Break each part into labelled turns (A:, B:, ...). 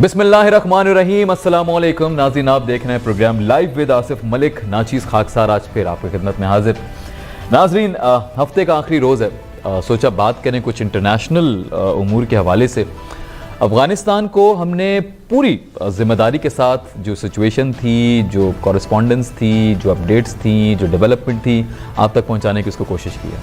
A: बिस्मिल्लाहिर्रहमानिर्रहीम, अस्सलाम वालेकुम नाज़रीन, आप देख रहे हैं program live with Asif Malik. नाचीज़ खाकसार आज फिर आपकी खिदमत में हाजिर। नाज़रीन, हफ्ते का आखिरी रोज़ है, सोचा बात करें कुछ इंटरनेशनल उमूर के हवाले से। अफ़गानिस्तान को हमने पूरी ज़िम्मेदारी के साथ जो सिचुएशन थी, जो कॉरेस्पॉन्डेंस थी, जो अपडेट्स थी, जो डेवलपमेंट थी, आप तक पहुँचाने की उसको कोशिश की है।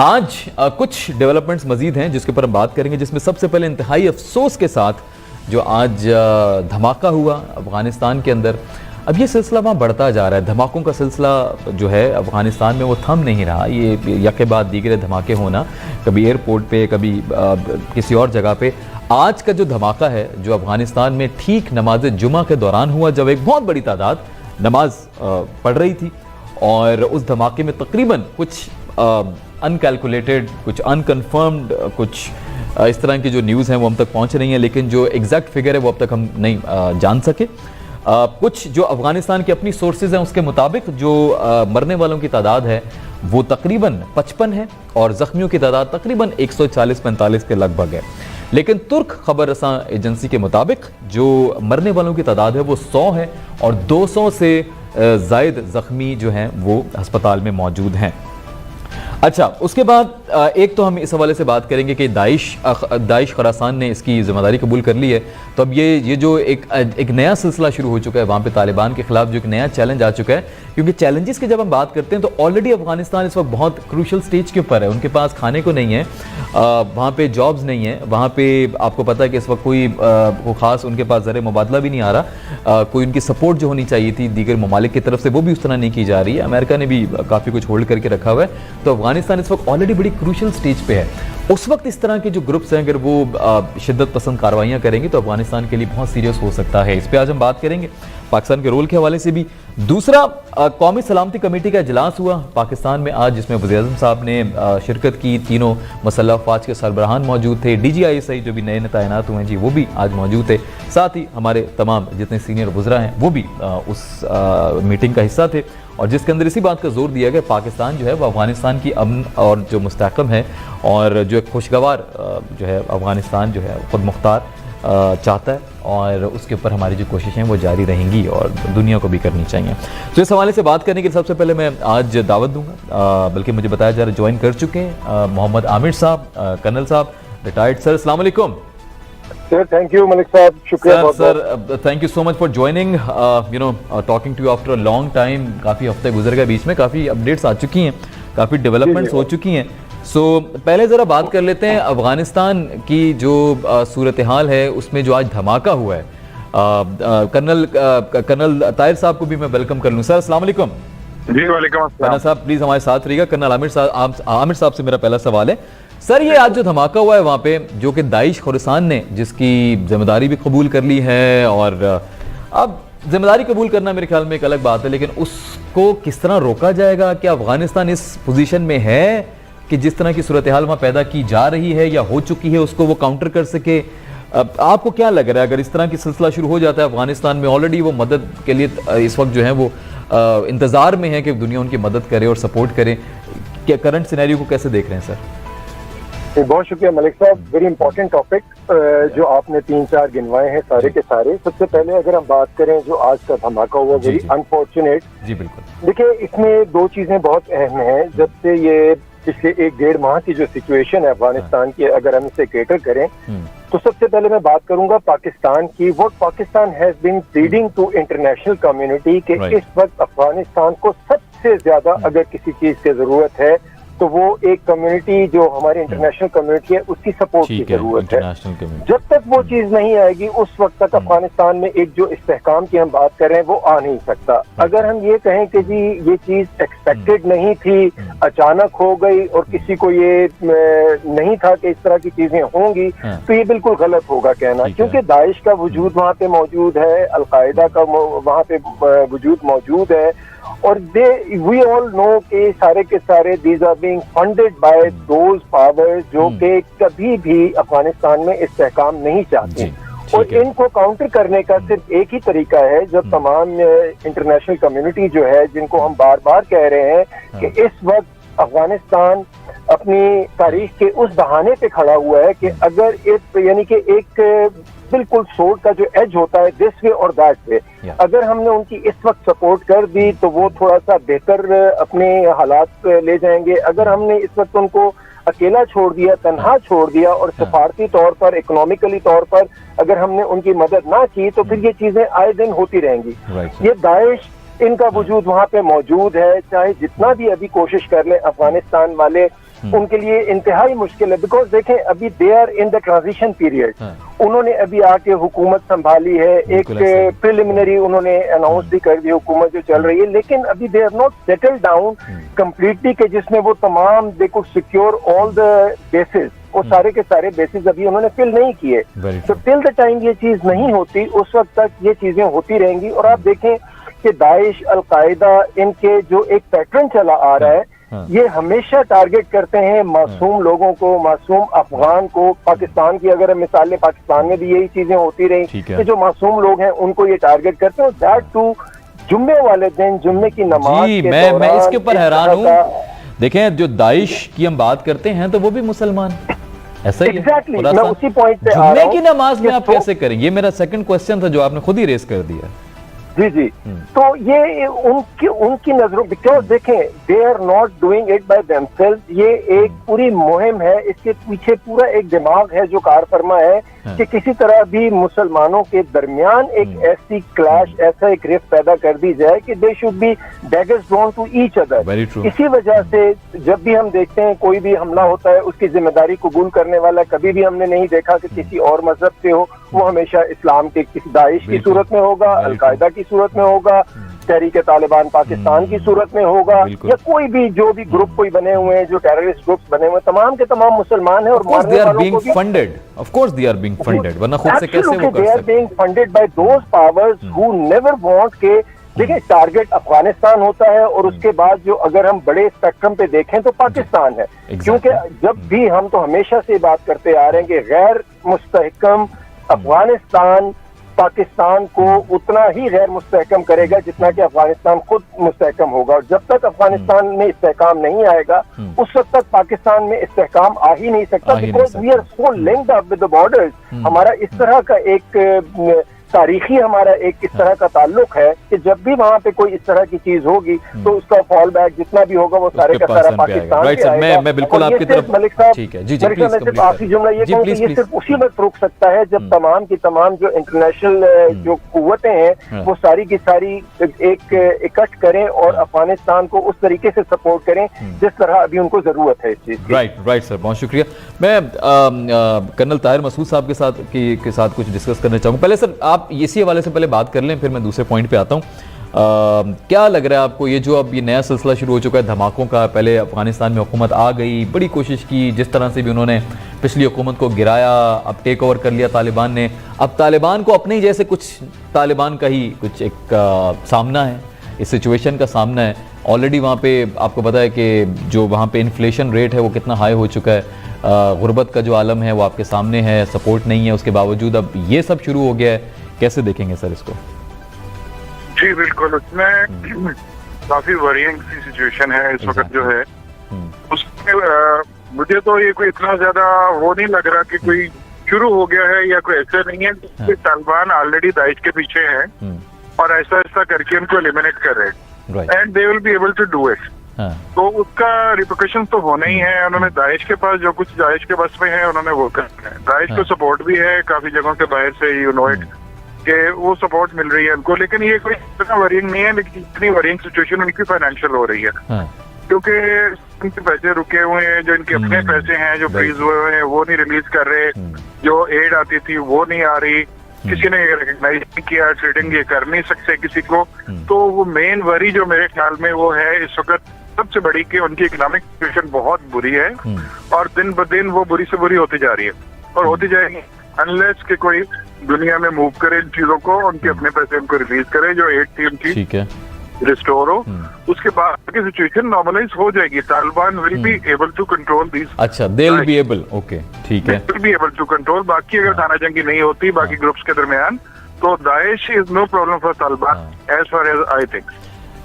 A: आज कुछ डेवलपमेंट्स मज़ीद हैं जिसके ऊपर हम बात करेंगे, जिसमें सबसे पहले इंतहाई अफसोस के साथ जो आज धमाका हुआ अफ़गानिस्तान के अंदर। अब ये सिलसिला वहाँ बढ़ता जा रहा है, धमाकों का सिलसिला जो है अफ़गानिस्तान में वो थम नहीं रहा। ये यके बाद दीगरे धमाके होना, कभी एयरपोर्ट पे, कभी किसी और जगह पे। आज का जो धमाका है जो अफ़गानिस्तान में ठीक नमाज जुमा के दौरान हुआ, जब एक बहुत बड़ी तादाद नमाज पढ़ रही थी, और उस धमाके में तकरीबन कुछ अनकैलकुलेटेड, कुछ अनकन्फर्म्ड, कुछ इस तरह की जो न्यूज़ हैं वो हम तक पहुंच रही हैं, लेकिन जो एग्जैक्ट फिगर है वो अब तक हम नहीं जान सके। कुछ जो अफ़गानिस्तान की अपनी सोर्सेज हैं उसके मुताबिक जो मरने वालों की तादाद है वो तकरीबन 55 है और ज़ख्मियों की तादाद तकरीबन 140-45 के लगभग है। लेकिन तुर्क खबर रसां एजेंसी के मुताबिक जो मरने वालों की तादाद है वो 100 है और 200 से ज़ायद ज़ख्मी जो हैं वो अस्पताल में मौजूद हैं। अच्छा, उसके बाद एक तो हम इस हवाले से बात करेंगे कि दाइश खरासान ने इसकी जिम्मेदारी कबूल कर ली है, तो अब ये जो एक नया सिलसिला शुरू हो चुका है वहाँ पे तालिबान के खिलाफ, जो एक नया चैलेंज आ चुका है। क्योंकि चैलेंजेस की जब हम बात करते हैं तो ऑलरेडी अफगानिस्तान इस वक्त बहुत क्रूशल स्टेज के ऊपर है। उनके पास खाने को नहीं है, वहाँ पे जॉब्स नहीं है, वहाँ पे आपको पता है कि इस वक्त कोई ख़ास उनके पास ज़र मुबादला भी नहीं आ रहा। कोई उनकी सपोर्ट जो होनी चाहिए थी दीगर ममालिक की तरफ से वो भी उस तरह नहीं की जा रही है। अमेरिका ने भी काफ़ी कुछ होल्ड करके रखा हुआ है, तो अफगानिस्तान इस वक्त ऑलरेडी बड़ी क्रूशल स्टेज पे है। उस वक्त इस तरह के जो ग्रुप्स हैं अगर वो शिद्दत पसंद कार्रवाइयाँ करेंगे तो अफगानिस्तान के लिए बहुत सीरियस हो सकता है। इस पर आज हम बात करेंगे पाकिस्तान के रोल के हवाले से भी। दूसरा, कौमी सलामती कमेटी का इजलास हुआ पाकिस्तान में आज, जिसमें वज़ीर-ए-आज़म साहब ने शिरकत की। तीनों मुसल्लह अफ़वाज के सरबराहान मौजूद थे, DGISI जो भी नए तैनात हुए हैं जी वो भी आज मौजूद थे। साथ ही हमारे तमाम जितने सीनियर वज़रा हैं वो भी उस मीटिंग का हिस्सा थे, और जिसके अंदर इसी बात का जोर दिया गया पाकिस्तान जो है वो अफ़गानिस्तान की अमन और जो मुस्तहकम है और जो एक खुशगवार जो है अफ़गानिस्तान जो है खुद मुख्तार चाहता है, और उसके ऊपर हमारी जो कोशिशें वो जारी रहेंगी और दुनिया को भी करनी चाहिए। तो इस हवाले से बात करने के लिए सबसे पहले मैं आज दावत दूंगा, बल्कि मुझे बताया जा रहा है ज्वाइन कर चुके हैं मोहम्मद आमिर साहब, कर्नल साहब, रिटायर्ड। सर अस्सलाम वालेकुम।
B: सर थैंक यू मलिक साहब, शुक्रिया
A: sir thank you so much for joining, talking to you after a long time. काफ़ी हफ्ते गुजर गए, बीच में काफ़ी अपडेट्स आ चुकी हैं, काफ़ी डेवलपमेंट्स हो चुकी हैं। पहले ज़रा बात कर लेते हैं अफ़गानिस्तान की जो सूरत हाल है उसमें जो आज धमाका हुआ है। कर्नल ताहिर साहब को भी मैं वेलकम कर लूँ। सर अस्सलाम वालेकुम।
B: जी वालेकुम अस्सलाम।
A: कर्नल साहब प्लीज़ हमारे साथ रहिएगा। कर्नल आमिर साहब से मेरा पहला सवाल है सर, ये आज जो धमाका हुआ है वहाँ पे, जो कि दाइश खुरासान ने जिसकी जिम्मेदारी भी कबूल कर ली है, और अब जिम्मेदारी कबूल करना मेरे ख्याल में एक अलग बात है, लेकिन उसको किस तरह रोका जाएगा? क्या अफगानिस्तान इस पोजीशन में है कि जिस तरह की सूरत हाल वहाँ पैदा की जा रही है या हो चुकी है उसको वो काउंटर कर सके? आपको क्या लग रहा है अगर इस तरह की सिलसिला शुरू हो जाता है अफगानिस्तान में? ऑलरेडी वो मदद के लिए इस वक्त जो है वो इंतज़ार में है कि दुनिया उनकी मदद करे और सपोर्ट करे। क्या करंट सिनेरियो को कैसे देख रहे हैं सर?
B: बहुत शुक्रिया मलिक साहब, वेरी इंपॉर्टेंट टॉपिक जो आपने 3-4 गिनवाए हैं सारे के सारे। सबसे पहले अगर हम बात करें जो आज का धमाका हुआ, वेरी अनफॉर्चुनेट।
A: जी बिल्कुल।
B: देखिए, इसमें दो चीजें बहुत अहम हैं। जब से ये पिछले 1-1.5 माह की जो सिचुएशन है अफगानिस्तान की, अगर हम इसे केटर करें तो सबसे पहले मैं बात करूंगा पाकिस्तान की। What Pakistan has been pleading to international community कि इस वक्त अफगानिस्तान को सबसे ज्यादा अगर किसी चीज की जरूरत है तो वो एक कम्युनिटी जो हमारी इंटरनेशनल कम्युनिटी है उसकी सपोर्ट की जरूरत है। जब तक वो चीज नहीं आएगी उस वक्त तक अफगानिस्तान में एक जो इस्तेहकाम की हम बात कर रहे हैं वो आ नहीं सकता। अगर हम ये कहें कि जी ये चीज एक्सपेक्टेड नहीं थी, अचानक हो गई और किसी को ये नहीं था कि इस तरह की चीजें होंगी, तो ये बिल्कुल गलत होगा कहना, क्योंकि दाइश का वजूद वहाँ पे मौजूद है, अलकायदा का वहाँ पे वजूद मौजूद है, और वी ऑल नो कि सारे के सारे these are being funded by those powers जो कि कभी भी अफगानिस्तान में इस्तेहकाम नहीं चाहते। और इनको काउंटर करने का सिर्फ एक ही तरीका है, जब तमाम इंटरनेशनल कम्युनिटी जो है, जिनको हम बार बार कह रहे हैं कि इस वक्त अफगानिस्तान अपनी तारीख के उस बहाने पे खड़ा हुआ है कि अगर इस यानी कि एक बिल्कुल सोर्ड का जो एज होता है दिस वे और दैट वे, अगर हमने उनकी इस वक्त सपोर्ट कर दी तो वो थोड़ा सा बेहतर अपने हालात ले जाएंगे। अगर हमने इस वक्त उनको अकेला छोड़ दिया, तन्हा छोड़ दिया और सफारती तौर पर, इकोनॉमिकली तौर पर अगर हमने उनकी मदद ना की तो फिर ये चीजें आए दिन होती रहेंगी। ये दाइश, इनका वजूद वहां पे मौजूद है, चाहे जितना भी अभी कोशिश कर लें अफगानिस्तान वाले, उनके लिए इंतहाई मुश्किल है। बिकॉज देखें अभी they are in the transition period, उन्होंने अभी आके हुकूमत संभाली है, एक प्रिलिमिनरी उन्होंने अनाउंस भी कर दी हुकूमत जो चल रही है, लेकिन अभी they are not settle down completely कि जिसमें वो तमाम they could secure all the basis, वो सारे के सारे बेसिस अभी उन्होंने फिल नहीं किए। तो टिल द टाइम ये चीज नहीं होती उस वक्त तक ये चीजें होती रहेंगी। और आप देखें कि दाइश, अलकायदा, इनके जो एक पैटर्न चला आ रहा है, ये हमेशा टारगेट करते हैं मासूम लोगों को, मासूम अफगान को। पाकिस्तान की अगर मिसाल लें, पाकिस्तान में भी यही चीजें होती रही कि जो मासूम लोग हैं उनको ये टारगेट करते हैं। दैट टू जुम्मे वाले दिन, जुम्मे की नमाज
A: जी, मैं इसके ऊपर हैरान हूँ। देखें, जो दाइश की हम बात करते हैं तो वो भी मुसलमान, ऐसा ही
B: एग्जैक्टली मैं उसी पॉइंट पे
A: जुम्मे की नमाज में आप कैसे करेंगे? ये मेरा सेकंड क्वेश्चन था जो आपने खुद ही रेस कर दिया।
B: जी जी, तो ये उनकी नजरों, बिकॉज देखें they are not doing it by themselves, ये एक पूरी मुहिम है, इसके पीछे पूरा एक दिमाग है जो कारफरमा है कि किसी तरह भी मुसलमानों के दरमियान एक ऐसी क्लैश, ऐसा एक रिफ्ट पैदा कर दी जाए कि they should be daggers drawn to each other. इसी वजह से जब भी हम देखते हैं कोई भी हमला होता है, उसकी जिम्मेदारी कबूल करने वाला कभी भी हमने नहीं देखा कि किसी और मजहब से हो, वो हमेशा इस्लाम के किसी दाइश की सूरत में होगा, अलकायदा की सूरत में होगा, तहरीक तालिबान पाकिस्तान की सूरत में होगा, या कोई भी जो भी ग्रुप कोई बने हुए हैं, जो टेररिस्ट ग्रुप्स बने हुए हैं, तमाम के तमाम मुसलमान हैं और मारने वालों को भी
A: funded, of course they are being funded, वरना खुद से कैसे वो कर सकते हैं?
B: They are being funded by those powers who never want के, देखिए टारगेट अफगानिस्तान होता है और उसके बाद जो अगर हम बड़े स्पेक्ट्रम पे देखें तो पाकिस्तान है। क्योंकि जब भी हम तो हमेशा से बात करते आ रहे हैं कि गैर मुस्तहकम अफगानिस्तान पाकिस्तान को उतना ही गैर मुस्तहकम करेगा जितना कि अफगानिस्तान खुद मुस्तहकम होगा। और जब तक अफगानिस्तान में इस्तेहकाम नहीं आएगा उस वक्त तक पाकिस्तान में इस्तेहकाम आ ही नहीं सकता, because we are so linked up with the borders. हमारा इस तरह का एक तारीखी हमारा एक इस तरह का ताल्लुक है कि जब भी वहाँ पे कोई इस तरह की चीज होगी तो उसका फॉल बैक जितना भी होगा वो सारे का सारा पाकिस्तान पे आएगा।
A: मैं बिल्कुल आपकी तरफ,
B: मलिक साहब,
A: ठीक है, जी
B: मलिक साहब, मैं सिर्फ आखिरी जुमला ये कहूँ कि ये सिर्फ उसी वक्त रुक सकता है जब तमाम की तमाम जो इंटरनेशनल जो कुव्वतें हैं वो सारी की सारी एक इकट्ठ करें और अफगानिस्तान को उस तरीके से सपोर्ट करें जिस तरह अभी उनको जरूरत है इस चीज की।
A: राइट सर, बहुत शुक्रिया। मैं कर्नल ताहिर मसूद साहब के साथ कुछ डिस्कस करना चाहूँगा। पहले सर आप इसी हवाले से पहले बात कर लें, फिर मैं दूसरे पॉइंट पे आता हूँ। क्या लग रहा है आपको ये जो अब ये नया सिलसिला शुरू हो चुका है धमाकों का? पहले अफगानिस्तान में हुकूमत आ गई, बड़ी कोशिश की, जिस तरह से भी उन्होंने पिछली हुकूमत को गिराया, अब टेक ओवर कर लिया तालिबान ने। अब तालिबान को अपने जैसे कुछ तालिबान का ही कुछ एक सामना है, इस सिचुएशन का सामना है। ऑलरेडी वहाँ पे आपको पता है कि जो वहाँ पे इन्फ्लेशन रेट है वो कितना हाई हो चुका है, गुर्बत का जो आलम है वो आपके सामने है, सपोर्ट नहीं है, उसके बावजूद अब ये सब शुरू हो गया है। कैसे देखेंगे सर इसको?
C: जी बिल्कुल, उसमें काफी वरीइंग सी सिचुएशन है इस वक्त जो है। उसमें मुझे तो ये कोई इतना ज्यादा वो नहीं लग रहा कि कोई शुरू हो गया है या कोई ऐसा नहीं है कि तालिबान ऑलरेडी दाइश के पीछे है और ऐसा ऐसा करके उनको एलिमिनेट कर रहे हैं and they will be able to do it. तो उसका रिपोर्टेशन तो होना ही है। उन्होंने दाइश के पास जो कुछ दाइश के बस में है उन्होंने वो करना है। दाइश को सपोर्ट भी है काफी जगहों से बाहर से, यू नो इट, कि वो सपोर्ट मिल रही है उनको। लेकिन ये कोई इतना वरीइंग नहीं है, लेकिन इतनी वरीइंग सिचुएशन उनकी फाइनेंशियल हो रही है क्योंकि उनके पैसे रुके हुए हैं, जो इनके अपने पैसे हैं जो फ्रीज हुए हैं वो नहीं रिलीज कर रहे, जो एड आती थी वो नहीं आ रही, किसी ने रिकग्नाइज नहीं किया, ट्रेडिंग ये कर नहीं सकते किसी को। तो वो मेन वरी जो मेरे ख्याल में वो है इस वक्त सबसे बड़ी कि उनकी इकोनॉमिक सिचुएशन बहुत बुरी है और दिन ब दिन वो बुरी से बुरी होती जा रही है और होती जाएगी अनलेस कि कोई दुनिया में मूव करे इन चीजों को, उनके अपने पैसे उनको रिलीज करे, जो एड थी उनकी ठीक है रिस्टोर हो। उसके बाद की सिचुएशन नॉर्मलाइज हो जाएगी। Taliban will be able to control these.
A: अच्छा, they will be able, okay, ठीक है,
C: will be able to control. बाकी अगर थाना जंगी नहीं होती बाकी ग्रुप्स के दरमियान तो Daesh is no problem for Taliban as far as I think.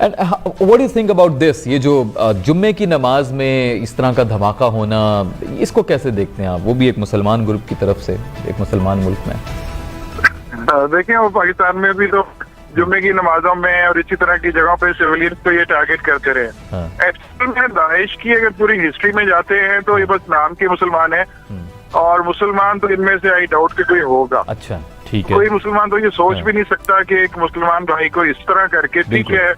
A: And what do you think about this, ये जो जुम्मे की नमाज में इस तरह का धमाका होना, इसको कैसे देखते हैं आप, वो भी एक मुसलमान ग्रुप की तरफ से, एक मुसलमान मुल्क में?
C: देखिए, वो पाकिस्तान में भी तो जुम्मे की नमाजों में और इसी तरह की जगहों पे सिविलियन को ये टारगेट करते रहे। एक्चुअल में दाइश की अगर पूरी हिस्ट्री में जाते हैं तो ये बस नाम के मुसलमान है, और मुसलमान तो इनमें से आई डाउट कि कोई होगा।
A: अच्छा, ठीक है।
C: कोई मुसलमान तो ये सोच भी नहीं सकता कि एक मुसलमान भाई को इस तरह करके, ठीक है,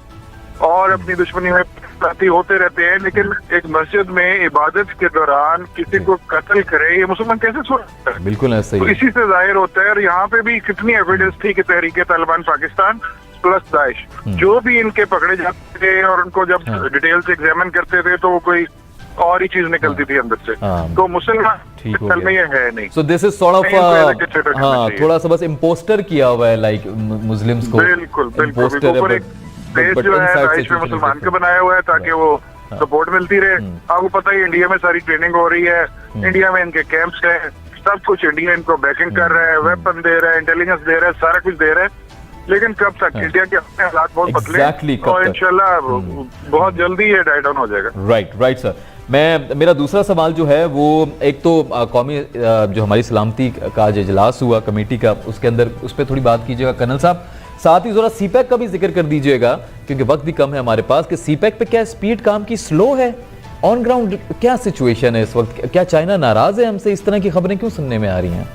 C: और अपनी दुश्मनी में साथी होते रहते हैं, लेकिन एक मस्जिद में इबादत के दौरान किसी को कत्ल करे, ये मुसलमान कैसे सोच सकता है?
A: बिल्कुल ऐसा ही
C: तो
A: है।
C: इसी से जाहिर होता है। और यहाँ पे भी कितनी एविडेंस थी कि तहरीक तालिबान पाकिस्तान प्लस दाइश, जो भी इनके पकड़े जाते थे और उनको जब डिटेल से एग्जामिन करते थे तो वो कोई और ही चीज निकलती थी अंदर से। तो मुसलमान असल में ये है नहीं।
A: So this is sort of, हाँ, थोड़ा सा बस इम्पोस्टर किया हुआ है, लाइक मुस्लिम्स को।
C: बिल्कुल बिल्कुल। देश जो है दाइश में मुसलमान का बनाया हुआ है ताकि वो सपोर्ट मिलती रहे। आपको पता ही इंडिया में सारी ट्रेनिंग हो रही है, इंडिया में इनके कैंप्स है, सब कुछ इंडिया इनको बैकिंग कर रहा है, वेपन दे रहा है, इंटेलिजेंस दे रहा है, सारा कुछ दे रहा है। लेकिन कब तक? इंडिया के अपने हालात बहुत पतले और इंशाल्लाह बहुत जल्दी ये डाई डाउन हो जाएगा।
A: Right sir. मेरा दूसरा सवाल जो है वो, एक तो कौमी जो हमारी सलामती का आज इजलास हुआ कमेटी का, उसके अंदर उस पर थोड़ी बात कीजिएगा कर्नल साहब। साथ ही जरा सीपैक का भी जिक्र कर दीजिएगा, क्योंकि वक्त भी कम है हमारे पास, कि सीपैक पे क्या स्पीड काम की स्लो है, ऑन ग्राउंड क्या सिचुएशन है इस वक्त? क्या चाइना नाराज है हमसे? इस तरह की खबरें क्यों सुनने में आ रही हैं?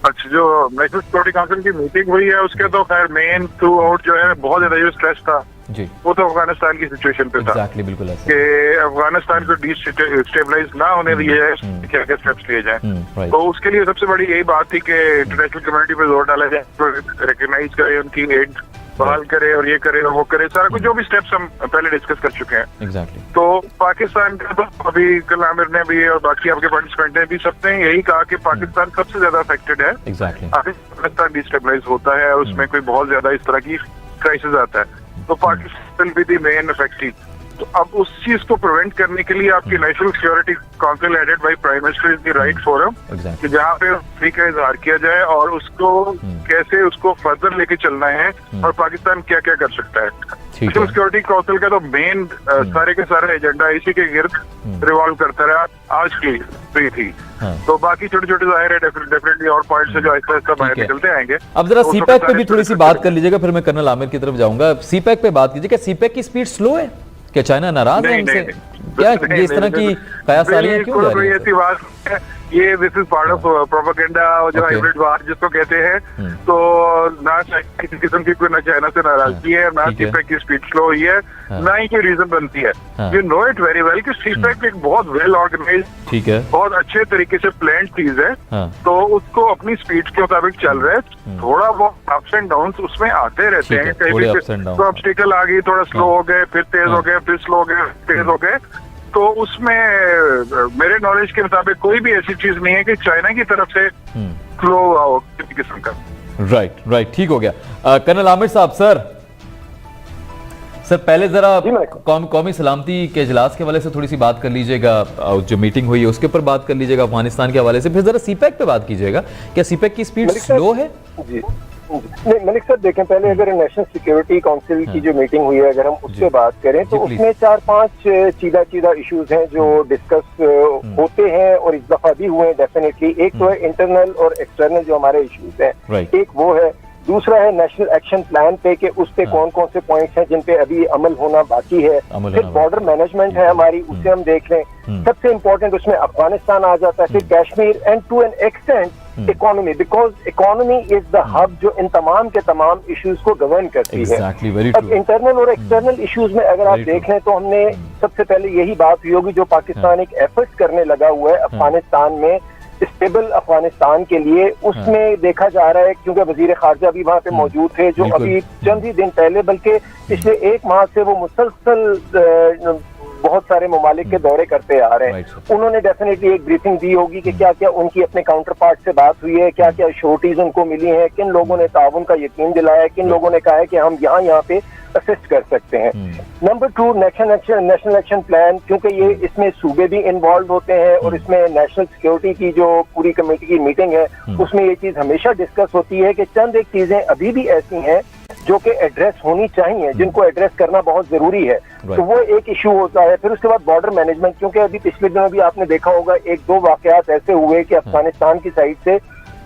C: अच्छा, जो नेशनल सिक्योरिटी काउंसिल की मीटिंग हुई है उसके तो खैर मेन थ्रू आउट जो है बहुत ज्यादा जो स्ट्रेस था
A: जी,
C: वो तो अफगानिस्तान की सिचुएशन पे था।
A: एग्जैक्टली, बिल्कुल ऐसा
C: कि अफगानिस्तान को डिस्टेबलाइज ना होने दिया जाए, क्या क्या स्टेप्स लिए जाए। तो उसके लिए सबसे बड़ी यही बात थी कि इंटरनेशनल कम्युनिटी पे जोर डाला जाए, रिकॉग्नाइज करे, उनकी एड बहाल करे और ये करे और वो करे, सारा कुछ जो भी स्टेप्स हम पहले डिस्कस कर चुके हैं।
A: एग्जैक्टली।
C: तो पाकिस्तान का तो अभी कल आमिर ने भी और बाकी आपके पार्टिसिपेंट ने भी सबने यही कहा कि पाकिस्तान सबसे ज्यादा अफेक्टेड है।
A: एग्जैक्टली।
C: पाकिस्तान डिस्टेबलाइज होता है और उसमें कोई बहुत ज्यादा इस तरह की क्राइसिस आता है तो पाकिस्तान भी दी मेन अफेक्टेड। तो अब उस चीज को प्रिवेंट करने के लिए आपकी national security council headed by prime minister is the right forum, कि जहाँ पे फ्री का इजहार किया जाए और उसको कैसे उसको फर्दर लेके चलना है और पाकिस्तान क्या क्या कर सकता है। नेशनल सिक्योरिटी काउंसिल का तो मेन सारे के सारा एजेंडा इसी के गिर्द रिवॉल्व करता रहा। आज की फ्री थी, तो बाकी छोटे छोटे जाहिर है डेफिनेटली और पॉइंट्स है जो आहिस्ता आहिस्ता बाहर निकलते आएंगे।
A: अब जरा सीपैक पे भी थोड़ी सी बात कर लीजिएगा, फिर मैं कर्नल आमिर की तरफ जाऊंगा। सीपैक पे बात कीजिए, क्या सीपैक की स्पीड स्लो है? क्या चाइना नाराज है हमसे? क्या ये इस तरह की कयास आ रही है? क्यों जा रही है?
C: ऐसी बात है, ये this is part of propaganda और जो हाइब्रिड वार जिसको कहते हैं। तो ना किसी किस्म की कोई ना चाइना से नाराजगी है, ना सीपैक की स्पीड स्लो हुई है, ना ही कोई रीजन बनती है। You know it very well कि सीपैक एक बहुत वेल ऑर्गेनाइज,
A: ठीक है, बहुत
C: अच्छे तरीके से प्लान चीज है। तो उसको अपनी स्पीड के मुताबिक चल रहा है। थोड़ा बहुत अप्स एंड डाउन उसमें आते रहते हैं, कहीं भी तो ऑब्स्टिकल आ गई, थोड़ा स्लो हो गए, फिर तेज हो गए, फिर स्लो हो गए, तेज हो गए। तो उसमें मेरे नॉलेज के मुताबिक कोई भी ऐसी चीज नहीं है कि चाइना की तरफ से फ्लो आओ किसी किस्म का।
A: राइट, ठीक हो गया। कर्नल आमिर साहब, सर पहले जरा कौमी सलामती के इजलास के हवाले से थोड़ी सी बात कर लीजिएगा, जो मीटिंग हुई है उसके ऊपर बात कर लीजिएगा, अफगानिस्तान के हवाले से, फिर जरा सीपैक पे बात कीजिएगा। क्या सीपैक की स्पीड स्लो है?
B: जी नहीं मलिक सर, देखें पहले अगर नेशनल सिक्योरिटी काउंसिल की जो मीटिंग हुई है अगर हम उससे बात करें तो उसमें 4-5 चीदा इश्यूज हैं जो डिस्कस होते हैं और इस दफा भी हुए हैं डेफिनेटली। एक तो है इंटरनल और एक्सटर्नल जो हमारे इश्यूज हैं, एक वो है। दूसरा है नेशनल एक्शन प्लान पे कि उस पे कौन कौन से पॉइंट्स हैं जिन पे अभी अमल होना बाकी है। फिर बॉर्डर मैनेजमेंट है हमारी, उससे हम देख लें। सबसे इम्पोर्टेंट उसमें अफगानिस्तान आ जाता है, फिर Kashmir and to an extent economy, because economy is the hub जो इन तमाम के तमाम इश्यूज को गवर्न करती है। अब इंटरनल और एक्सटर्नल इश्यूज में अगर आप देख लें तो हमने सबसे पहले यही बात हुई होगी, जो पाकिस्तान एक एफर्ट करने लगा हुआ है अफगानिस्तान में स्टेबल अफगानिस्तान के लिए, उसमें देखा जा रहा है क्योंकि वजीर खारजा भी वहाँ पे मौजूद थे जो अभी चंद ही दिन पहले बल्कि पिछले 1 माह से वो मुसलसल बहुत सारे ममालिक के दौरे करते आ रहे हैं। उन्होंने डेफिनेटली एक ब्रीफिंग दी होगी कि क्या क्या उनकी अपने काउंटर पार्ट से बात हुई है, क्या क्या श्योरिटीज उनको मिली हैं, किन लोगों ने ताउन का यकीन दिलाया है, किन लोगों ने कहा है कि हम यहाँ पे असिस्ट कर सकते हैं। नंबर 2 नेशनल एक्शन प्लान, क्योंकि ये इसमें सूबे भी इन्वॉल्व होते हैं और इसमें नेशनल सिक्योरिटी की जो पूरी कमेटी की मीटिंग है उसमें ये चीज हमेशा डिस्कस होती है कि चंद एक चीजें अभी भी ऐसी हैं जो कि एड्रेस होनी चाहिए, जिनको एड्रेस करना बहुत जरूरी है, तो वो एक इशू होता है। फिर उसके बाद बॉर्डर मैनेजमेंट, क्योंकि अभी पिछले दिनों भी आपने देखा होगा एक दो वाकयात ऐसे हुए कि अफगानिस्तान की साइड से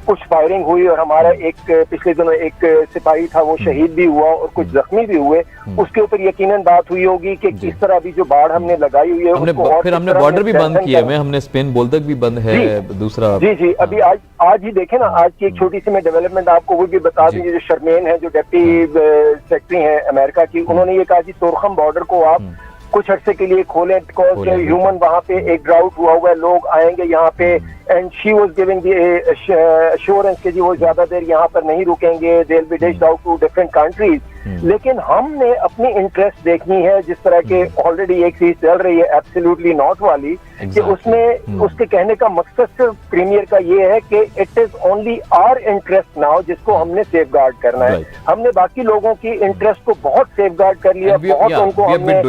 B: कुछ फायरिंग हुई और हमारा एक पिछले दिनों एक सिपाही था वो शहीद भी हुआ और कुछ जख्मी भी हुए। उसके ऊपर यकीनन बात हुई होगी कि किस तरह अभी जो बाढ़ हमने लगाई हुई है
A: फिर हमने बॉर्डर भी बंद किया है, हमने स्पेन बोल तक भी बंद है दूसरा।
B: जी अभी आज ही देखे ना, आज की एक छोटी सी मैं डेवलपमेंट आपको वो भी बता दूं, जो शर्मेन है जो डिप्टी सेक्रेटरी है अमेरिका की, उन्होंने ये कहा कि तोरखम बॉर्डर को आप कुछ अर्से के लिए खोलें बिकॉज ह्यूमन वहाँ पे एक ड्राउट हुआ है, लोग आएंगे यहाँ पे, and she was giving the assurance कि जी वो ज्यादा देर यहाँ पर नहीं रुकेंगे, they will be dished out to different countries. लेकिन हमने अपनी इंटरेस्ट देखनी है, जिस तरह के ऑलरेडी एक चीज चल रही है एब्सोल्युटली नॉट वाली, कि उसमें उसके कहने का मकसद सिर्फ प्रीमियर का ये है कि it is only our interest now जिसको हमने सेफ गार्ड करना है। हमने बाकी लोगों की इंटरेस्ट को बहुत सेफ गार्ड कर लिया, बहुत उनको हमने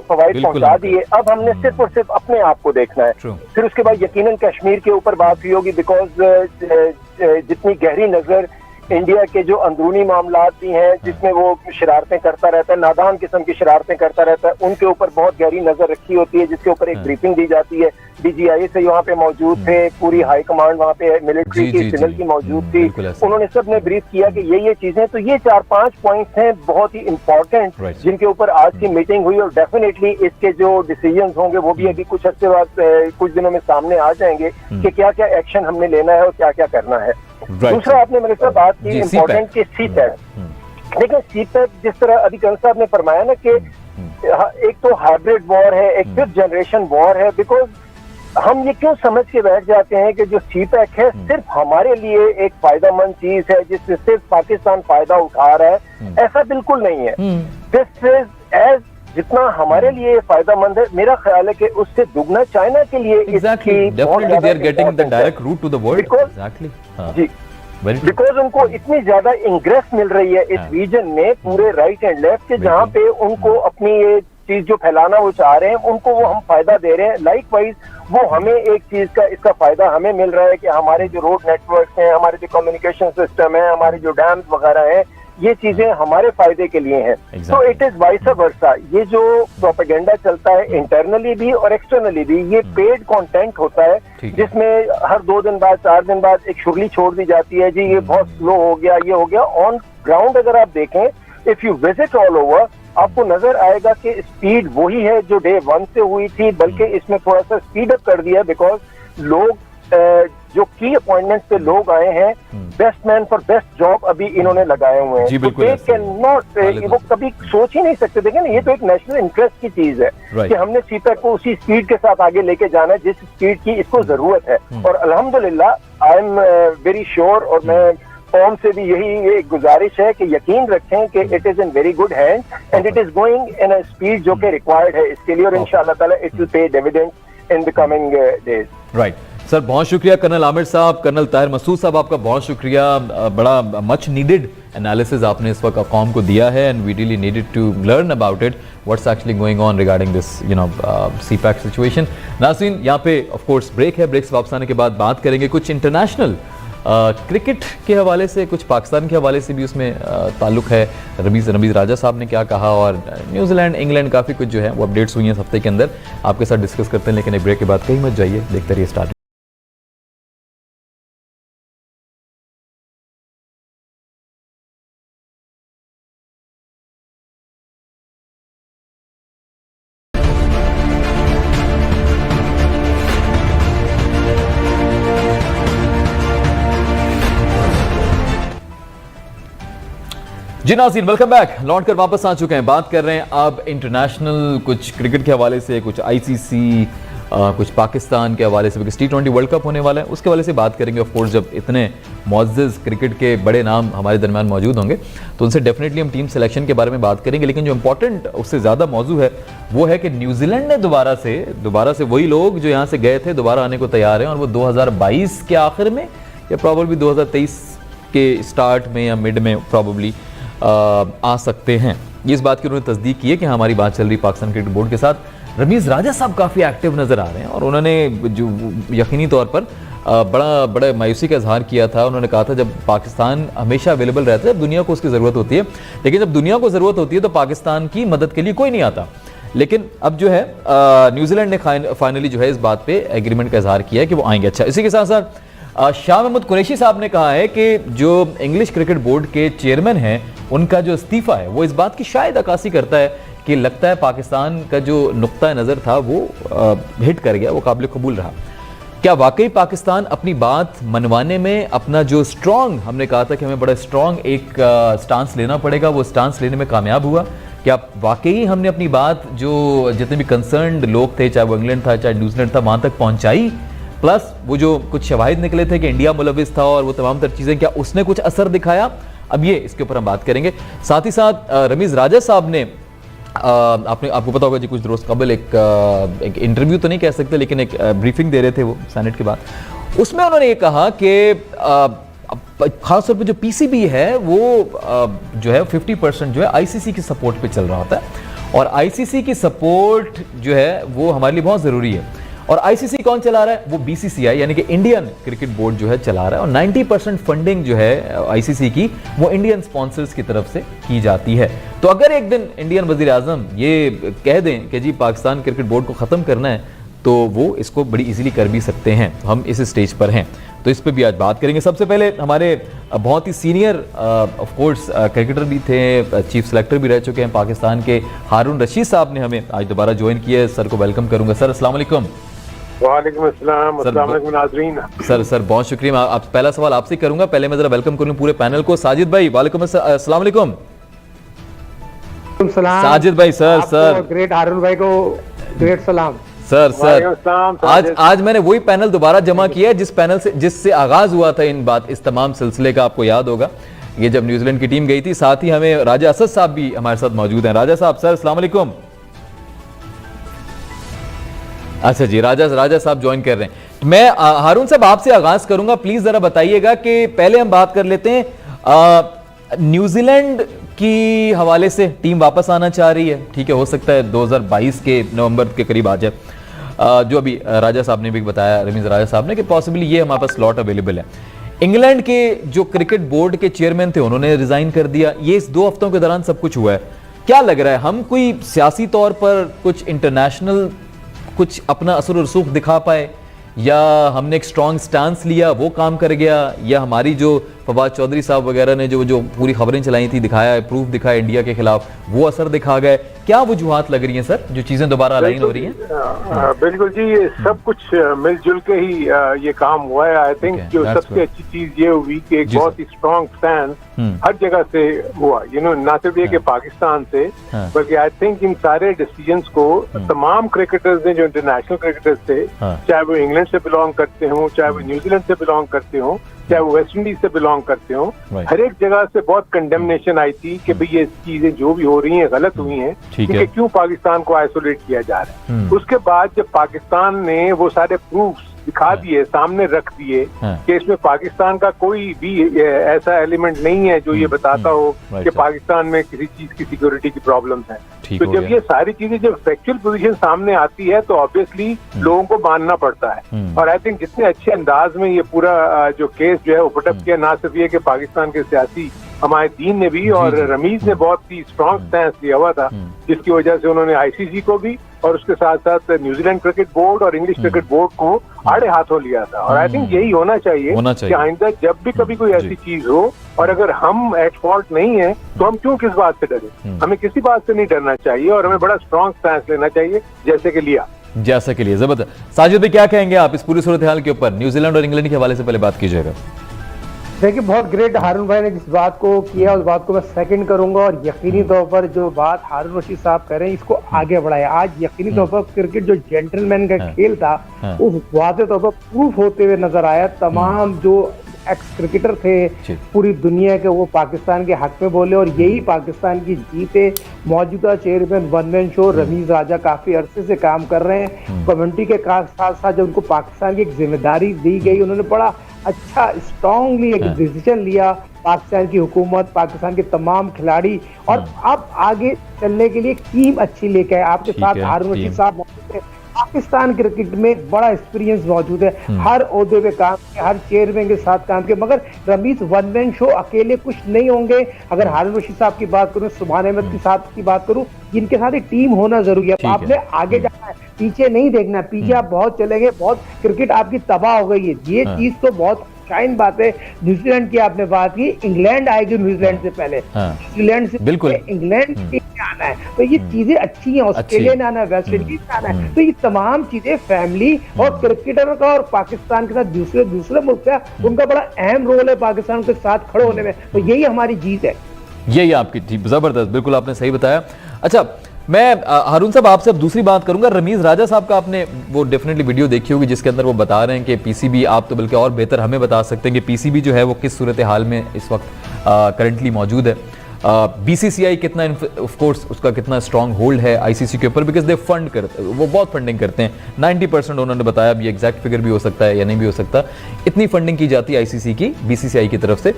B: फवाइद पहुंचा दिए, अब हमने सिर्फ और सिर्फ अपने आप को देखना है। फिर उसके बाद यकीनन कश्मीर के ऊपर बात हुई होगी, बिकॉज जितनी गहरी नजर इंडिया के जो अंदरूनी मामलात भी हैं, जिसमें वो शरारतें करता रहता है, नादान किस्म की शरारतें करता रहता है, उनके ऊपर बहुत गहरी नजर रखी होती है, जिसके ऊपर एक ब्रीफिंग दी जाती है। DGI से वहाँ पे मौजूद थे, पूरी हाई कमांड वहाँ पे मिलिट्री की सिविल की मौजूद थी, उन्होंने सब ने ब्रीफ किया कि ये चीजें, तो ये 4-5 पॉइंट्स हैं बहुत ही इंपॉर्टेंट जिनके ऊपर आज की मीटिंग हुई, और डेफिनेटली इसके जो डिसीजंस होंगे वो भी अभी कुछ अर्से बाद कुछ दिनों में सामने आ जाएंगे कि क्या क्या एक्शन हमने लेना है और क्या क्या करना है। दूसरा आपने मेरे साथ बात की इम्पोर्टेंट की CPEC। देखिए CPEC जिस तरह अभी कंस साहब ने फरमाया ना कि एक तो हाइब्रिड वॉर है, एक 5th जनरेशन वॉर है, बिकॉज हम ये क्यों समझ के बैठ जाते हैं कि जो CPEC है सिर्फ हमारे लिए एक फायदेमंद चीज है जिससे सिर्फ पाकिस्तान फायदा उठा रहा है, ऐसा बिल्कुल नहीं है। दिस इज एज जितना हमारे लिए फायदेमंद है, मेरा ख्याल है कि उससे दुगना चाइना के लिए बिकॉज उनको इतनी ज्यादा इंग्रेस मिल रही है इस रीजन में पूरे राइट एंड लेफ्ट के, जहाँ पे उनको अपनी ये चीज जो फैलाना वो चाह रहे हैं उनको वो हम फायदा दे रहे हैं। लाइकवाइज वो हमें एक चीज का इसका फायदा हमें मिल रहा है कि हमारे जो रोड नेटवर्क हैं, हमारे जो कम्युनिकेशन सिस्टम है, हमारे जो डैम्स वगैरह हैं, ये चीजें हमारे फायदे के लिए हैं। तो इट इज वाइस वर्सा। ये जो प्रोपेगेंडा चलता है इंटरनली भी और एक्सटर्नली भी, ये पेड कंटेंट होता है जिसमें हर 2 दिन बाद 4 दिन बाद एक शुरली छोड़ दी जाती है, जी ये बहुत स्लो हो गया, ये हो गया। ऑन ग्राउंड अगर आप देखें, if you visit all over, आपको नजर आएगा कि स्पीड वही है जो डे 1 से हुई थी, बल्कि इसमें थोड़ा सा स्पीड अप कर दिया बिकॉज लोग जो की अपॉइंटमेंट्स पे लोग आए हैं, best man for best job अभी इन्होंने लगाए हुए हैं। तो दे कैन नॉट, वो कभी सोच ही नहीं सकते। देखें ना, ये तो एक नेशनल इंटरेस्ट की चीज है कि हमने CPEC को उसी स्पीड के साथ आगे लेके जाना है जिस स्पीड की इसको जरूरत है। और अल्हम्दुलिल्लाह आई एम वेरी श्योर, और मैं कौम से भी यही एक गुजारिश है कि यकीन रखें कि it is in very good hand and it is going in a speed जो कि रिक्वायर्ड है इसके लिए, और इंशाअल्लाह ताला it will pay dividends in the coming days.
A: Right sir, बहुत शुक्रिया कर्नल आमिर साहब, कर्नल ताहिर मसूद साहब, आपका बहुत शुक्रिया। बड़ा मच नीडेड एनालिसिस आपने इस वक्त कौम को दिया है, and we really needed to learn about it, what's actually going on regarding this CPEC situation. नाज़रीन, यहाँ पे ऑफ कोर्स ब्रेक है, ब्रेक से वापस आने के बाद बात करेंगे कुछ इंटरनेशनल क्रिकेट के हवाले से, कुछ पाकिस्तान के हवाले से भी उसमें ताल्लुक है। रमीज़ राजा साहब ने क्या कहा, और न्यूजीलैंड इंग्लैंड काफ़ी कुछ जो है वो अपडेट्स हुई हैं इस हफ्ते के अंदर, आपके साथ डिस्कस करते हैं। लेकिन एक ब्रेक के बाद कहीं मत जाइए, देखते रहिए स्टार्ट। जी नाज़रीन, वेलकम बैक। लौट कर वापस आ चुके हैं। बात कर रहे हैं अब इंटरनेशनल कुछ क्रिकेट के हवाले से, कुछ ICC, कुछ पाकिस्तान के हवाले से, बिकॉज T20 वर्ल्ड कप होने वाला है, उसके हवाले से बात करेंगे। ऑफ कोर्स जब इतने मुअज़्ज़ज़ क्रिकेट के बड़े नाम हमारे दरमियान मौजूद होंगे तो उनसे डेफिनेटली हम टीम सिलेक्शन के बारे में बात करेंगे। लेकिन जो इंपॉर्टेंट उससे ज़्यादा मौजू है वो है कि न्यूजीलैंड ने दोबारा से वही लोग जो यहाँ से गए थे दोबारा आने को तैयार हैं, और वो 2022 के आखिर में या प्रॉबली 2023 के स्टार्ट में या मिड में प्रॉबली आ सकते हैं। इस बात की उन्होंने तस्दीक की है कि हमारी बात चल रही पाकिस्तान क्रिकेट बोर्ड के साथ। रमीज़ राजा साहब काफ़ी एक्टिव नज़र आ रहे हैं, और उन्होंने जो यकीनी तौर पर बड़ा मायूसी का इजहार किया था। उन्होंने कहा था जब पाकिस्तान हमेशा अवेलेबल रहता है, जब दुनिया को उसकी ज़रूरत होती है, लेकिन जब दुनिया को ज़रूरत होती है तो पाकिस्तान की मदद के लिए कोई नहीं आता। लेकिन अब जो है न्यूजीलैंड ने फाइनली जो है इस बात पे एग्रीमेंट का इजहार किया है कि वो आएंगे। अच्छा, इसी के साथ साथ शाह महमूद कुरैशी साहब ने कहा है कि जो इंग्लिश क्रिकेट बोर्ड के चेयरमैन हैं उनका जो इस्तीफ़ा है वो इस बात की शायद अक्कासी करता है कि लगता है पाकिस्तान का जो नुक्ता नज़र था वो हिट कर गया, वो काबिल कबूल रहा। क्या वाकई पाकिस्तान अपनी बात मनवाने में अपना जो स्ट्रॉन्ग, हमने कहा था कि हमें बड़ा स्ट्रॉन्ग एक स्टांस लेना पड़ेगा, वो स्टांस लेने में कामयाब हुआ? क्या वाकई हमने अपनी बात जो जितने भी कंसर्न्ड लोग थे, चाहे वो इंग्लैंड था चाहे न्यूजीलैंड था, वहाँ तक पहुँचाई? प्लस वो जो कुछ शवाहिद निकले थे कि इंडिया मुलविस था और वो तमाम तर चीज़ें, क्या उसने कुछ असर दिखाया? अब ये इसके ऊपर हम बात करेंगे। साथ ही साथ रमीज़ राजा साहब ने आपको पता होगा जी, कुछ रोज कबल एक इंटरव्यू तो नहीं कह सकते लेकिन एक ब्रीफिंग दे रहे थे वो सेनेट के बाद, उसमें उन्होंने ये कहा कि खासतौर पे जो पीसीबी है वो जो है 50% जो है आईसीसी की सपोर्ट पे चल रहा होता है, और आईसीसी की सपोर्ट जो है वो हमारे लिए बहुत ज़रूरी है। और आईसीसी कौन चला रहा है? वो बीसीसीआई यानी कि इंडियन क्रिकेट बोर्ड जो है चला रहा है, और 90% फंडिंग जो है आईसीसी की वो इंडियन स्पॉन्सर्स की तरफ से की जाती है। तो अगर एक दिन इंडियन वजीर आजम ये कह दें कि जी पाकिस्तान क्रिकेट बोर्ड को ख़त्म करना है, तो वो इसको बड़ी इजीली कर भी सकते हैं। हम इस स्टेज पर हैं, तो इस पर भी आज बात करेंगे। सबसे पहले हमारे बहुत ही सीनियर ऑफ कोर्स क्रिकेटर भी थे, चीफ सेलेक्टर भी रह चुके हैं पाकिस्तान के, हारून रशीद साहब ने हमें आज दोबारा ज्वाइन किया है। सर को वेलकम करूंगा। सर अस्सलाम वालेकुम।
B: वालेकुम अस्सलाम, अस्सलाम वालेकुम नाज़रीन।
A: सर बहुत शुक्रिया। आप पहला सवाल आपसे करूंगा, पहले मैं जरा वेलकम करूं पूरे पैनल को। साजिद भाई वालेकुम अस्सलाम वालेकुम। साजिद भाई सर
D: ग्रेट हारून भाई को ग्रेट सलाम।
A: सर आज मैंने वही पैनल दोबारा जमा किया है जिससे आगाज हुआ था इस तमाम सिलसिले का। आपको याद होगा ये जब न्यूजीलैंड की टीम गई थी, साथ ही हमें राजा असद साहब भी हमारे साथ मौजूद हैं। राजा साहब, सर अस्सलाम वालेकुम। अच्छा जी, राजा साहब ज्वाइन कर रहे हैं। मैं हारून साहब आपसे आगाज करूंगा, प्लीज जरा बताइएगा कि पहले हम बात कर लेते हैं न्यूजीलैंड की हवाले से। टीम वापस आना चाह रही है, ठीक है, हो सकता है 2022 के नवंबर के करीब आ जाए, जो अभी राजा साहब ने भी बताया, रमीज राजा साहब ने, कि पॉसिबली ये हमारे पास स्लॉट अवेलेबल है। इंग्लैंड के जो क्रिकेट बोर्ड के चेयरमैन थे उन्होंने रिजाइन कर दिया। ये इस 2 हफ्तों के दौरान सब कुछ हुआ है। क्या लग रहा है, हम कोई सियासी तौर पर कुछ इंटरनेशनल कुछ अपना असर रसूख दिखा पाए, या हमने एक स्ट्रॉन्ग स्टांस लिया वो काम कर गया, या हमारी जो फवाद चौधरी साहब वगैरह ने जो पूरी खबरें चलाई थी, दिखाया, प्रूफ दिखाया इंडिया के खिलाफ, वो असर दिखा गए? क्या वजूहात लग रही हैं सर, जो चीजें दोबारा अलाइन हो रही हैं?
B: बिल्कुल जी, ये सब कुछ मिलजुल के ही ये काम हुआ है। आई थिंक जो सबसे अच्छी चीज ये हुई कि एक बहुत ही स्ट्रॉन्ग स्टैंड हर जगह से हुआ, ना सिर्फ ये कि पाकिस्तान से, बल्कि आई थिंक इन सारे डिसीजंस को तमाम क्रिकेटर्स ने, जो इंटरनेशनल क्रिकेटर्स थे, चाहे वो इंग्लैंड से बिलोंग करते हों, चाहे वो न्यूजीलैंड से बिलोंग करते हों, चाहे वो वेस्ट इंडीज से बिलोंग करते हो, हर एक जगह से बहुत कंडेमनेशन आई थी कि भाई ये चीजें जो भी हो रही हैं गलत हुई हैं, क्योंकि क्यों पाकिस्तान को आइसोलेट किया जा रहा है। उसके बाद जब पाकिस्तान ने वो सारे प्रूफ्स दिखा दिए, सामने रख दिए कि इसमें पाकिस्तान का कोई भी ऐसा एलिमेंट नहीं है जो ये बताता हो कि पाकिस्तान में किसी चीज की सिक्योरिटी की प्रॉब्लम्स हैं, तो जब ये सारी चीजें, जब फैक्चुअल पोजीशन सामने आती है तो ऑब्वियसली लोगों को मानना पड़ता है। और आई थिंक जितने अच्छे अंदाज में ये पूरा जो केस जो है वो पुटअप किया, ना सिर्फ ये कि पाकिस्तान के सियासी हमारे दीन ने भी और रमीज ने बहुत ही स्ट्रॉन्ग स्टैंस लिया हुआ था, जिसकी वजह से उन्होंने आईसीसी को भी और उसके साथ साथ न्यूजीलैंड क्रिकेट बोर्ड और इंग्लिश क्रिकेट बोर्ड को आड़े हाथों लिया था। और आई थिंक यही होना चाहिए कि आइंदा जब भी कभी कोई ऐसी चीज हो, और अगर हम एट फॉल्ट नहीं है तो हम क्यों किस बात से डरे, हमें किसी बात से नहीं डरना चाहिए और हमें बड़ा स्ट्रॉन्ग स्टैंस लेना चाहिए, जैसे कि लिया।
A: जैसा के लिए जबरदस्त। साजिद भाई क्या कहेंगे आप इस पूरी सूरत हाल के ऊपर? न्यूजीलैंड और इंग्लैंड के हवाले से पहले बात कीजिएगा।
D: देखिए, बहुत ग्रेट हारून भाई ने जिस बात को किया उस बात को मैं सेकंड करूंगा, और यकीनी तौर पर जो बात हारून रशीद साहब कह रहे हैं इसको आगे बढ़ाया। आज यकीनी तौर पर क्रिकेट जो जेंटलमैन का खेल था वो वाज़ेह तौर पर प्रूफ होते हुए नजर आया। तमाम जो एक्स क्रिकेटर थे पूरी दुनिया के, वो पाकिस्तान के हक में बोले, और यही पाकिस्तान की जीत है। मौजूदा chairman one man show Ramiz Raja काफी अरसे से काम कर रहे हैं कम्युनिटी के साथ साथ। जब उनको पाकिस्तान की एक जिम्मेदारी दी गई, उन्होंने बड़ा अच्छा स्ट्रांगली एक डिसीजन लिया। पाकिस्तान की हुकूमत, पाकिस्तान के तमाम खिलाड़ी, और अब आगे चलने के लिए टीम अच्छी लेके आए। आपके साथ हारून रशीद साहब पाकिस्तान क्रिकेट में एक बड़ा एक्सपीरियंस मौजूद है, हर ओहदे पे काम किया, हर चेयरमैन के साथ काम किया, मगर रमीज वन मैन शो अकेले कुछ नहीं होंगे। अगर हारून रशीद साहब की बात करूं, सुभान अहमद के साथ की बात करूं, इनके साथ एक टीम होना जरूरी है। आपने आगे जाना है, पीछे नहीं देखना, पीछे आप बहुत चलेंगे, बहुत क्रिकेट आपकी तबाह हो गई है। ये चीज तो बहुत शाइन बात है। न्यूजीलैंड की आपने बात की, इंग्लैंड आएगी न्यूजीलैंड से पहले, न्यूजीलैंड से
A: बिल्कुल
D: इंग्लैंड टीम में आना है, तो ये चीजें अच्छी हैं। ऑस्ट्रेलिया ने आना है, वेस्ट इंडीज में आना है, तो ये तमाम चीजें फैमिली और क्रिकेटर का और पाकिस्तान के साथ दूसरे मुल्क का उनका बड़ा अहम रोल है पाकिस्तान के साथ खड़े होने में, तो यही हमारी जीत है।
A: यही आपकी ठीक, जबरदस्त, बिल्कुल आपने सही बताया। अच्छा, मैं हारून साहब आपसे अब दूसरी बात करूंगा। रमीज राजा साहब का आपने वो डेफिनेटली वीडियो देखी होगी जिसके अंदर वो बता रहे हैं कि पीसीबी, आप तो बल्कि और बेहतर हमें बता सकते हैं कि पीसीबी जो है वो किस सूरत हाल में इस वक्त करंटली मौजूद है। बीसीसीआई कितना, ऑफ कोर्स उसका कितना स्ट्रॉन्ग होल्ड है आईसीसी के ऊपर, बिकॉज दे फंड करते, वो बहुत फंडिंग करते हैं। 90% उन्होंने बताया, अभी एग्जैक्ट फिगर भी हो सकता है या नहीं भी हो सकता, इतनी फंडिंग की जाती है आईसीसी की, बीसीसीआई की तरफ से।